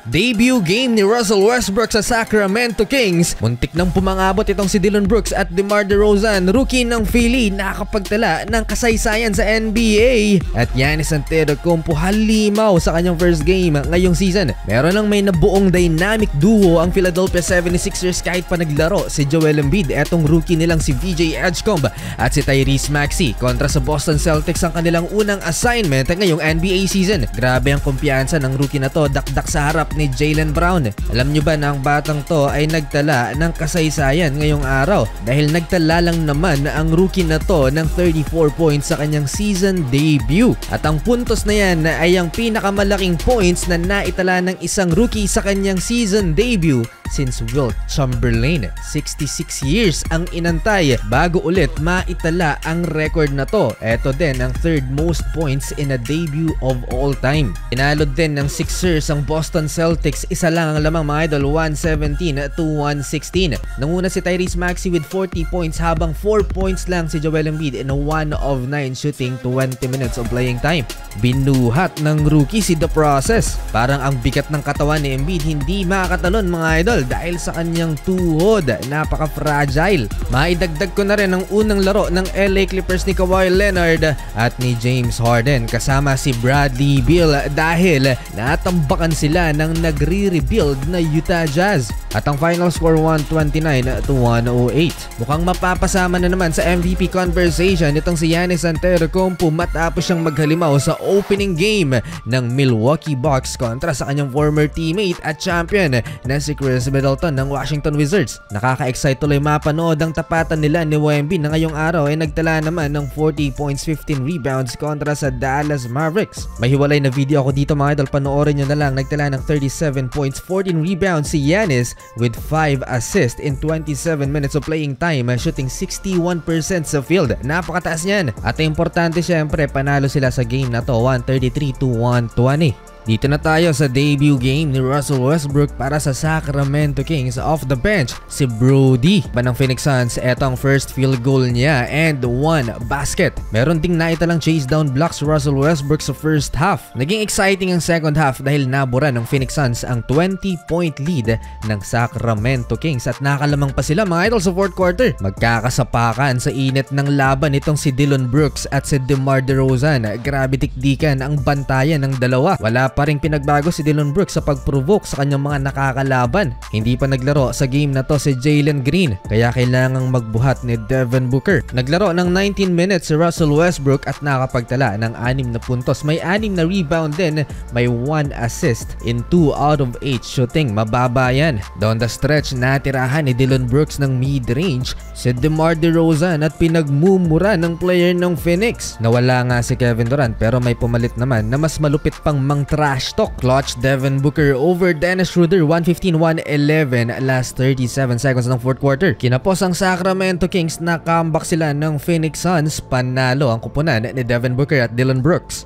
Debut game ni Russell Westbrook sa Sacramento Kings. Muntik nang pumangabot itong si Dillon Brooks at DeMar DeRozan, rookie ng Philly, nakakapagtala ng kasaysayan sa NBA. At Giannis Antetokounmpo halimaw sa kanyang first game ngayong season. Meron nang may nabuong dynamic duo ang Philadelphia 76ers kahit pa naglaro si Joel Embiid, etong rookie nilang si VJ Edgecombe at si Tyrese Maxey kontra sa Boston Celtics ang kanilang unang assignment ngayong NBA season. Grabe ang kumpiyansa ng rookie na to, dakdak sa harap ni Jaylen Brown. Alam nyo ba na ang batang to ay nagtala ng kasaysayan ngayong araw dahil nagtala lang naman ang rookie na to ng 34 points sa kanyang season debut. At ang puntos na yan ay ang pinakamalaking points na naitala ng isang rookie sa kanyang season debut since Wilt Chamberlain. 66 years ang inantay bago ulit maitala ang record na to. Ito din ang third most points in a debut of all time. Pinalod din ng Sixers ang Boston Celtics, isa lang ang lamang mga idol, 117-116. Nanguna si Tyrese Maxey with 40 points habang 4 points lang si Joel Embiid in a 1 of 9 shooting 20 minutes of playing time. Binuhat ng rookie si The Process. Parang ang bigat ng katawan ni Embiid hindi makakatalon mga idol dahil sa kanyang tuhod. Napaka-fragile. Maidagdag ko na rin ang unang laro ng LA Clippers ni Kawhi Leonard at ni James Harden kasama si Bradley Beal dahil natambakan sila ng nagre-rebuild na Utah Jazz. At ang final score 129-108. Mukhang mapapasama na naman sa MVP conversation itong si Giannis Antetokounmpo matapos siyang maghalimaw sa opening game ng Milwaukee Bucks kontra sa kanyang former teammate at champion na si Chris Middleton ng Washington Wizards. Nakaka-excite tuloy mapanood ang tapatan nila ni Wemby na ngayong araw ay nagtala naman ng 40 points, 15 rebounds kontra sa Dallas Mavericks. May hiwalay na video ako dito mga idol, panoorin nyo na lang. Nagtala ng 37 points, 14 rebounds si Giannis with 5 assists in 27 minutes of playing time, shooting 61% sa field. Napakataas niyan. At importante syempre, panalo sila sa game na to 133-120. Dito na tayo sa debut game ni Russell Westbrook para sa Sacramento Kings. Off the bench, si Brody ng Phoenix Suns. Eto ang first field goal niya and 1 basket. Meron ding naitalang chase down blocks Russell Westbrook sa first half. Naging exciting ang second half dahil nabura ng Phoenix Suns ang 20-point lead ng Sacramento Kings at nakalamang pa sila mga idol sa fourth quarter. Magkakasapakan sa init ng laban itong si Dillon Brooks at si DeMar DeRozan. Grabe tikdikan ang bantayan ng dalawa. Wala pa ring pinagbago si Dillon Brooks sa pag-provoke sa kanyang mga nakakalaban. Hindi pa naglaro sa game na to si Jalen Green kaya kailangang magbuhat ni Devin Booker. Naglaro ng 19 minutes si Russell Westbrook at nakapagtala ng 6 na puntos. May 6 na rebound din, may 1 assist in 2 out of 8 shooting. Mababa yan. Down the stretch, natirahan ni Dillon Brooks ng mid-range si DeMar DeRozan at pinagmumura ng player ng Phoenix. Nawala nga si Kevin Durant pero may pumalit naman na mas malupit pang trash talk. Clutch Devin Booker over Dennis Schroeder, 115-111 last 37 seconds ng fourth quarter. Kinapos ang Sacramento Kings na comeback sila ng Phoenix Suns. Panalo ang kupunan ni Devin Booker at Dillon Brooks.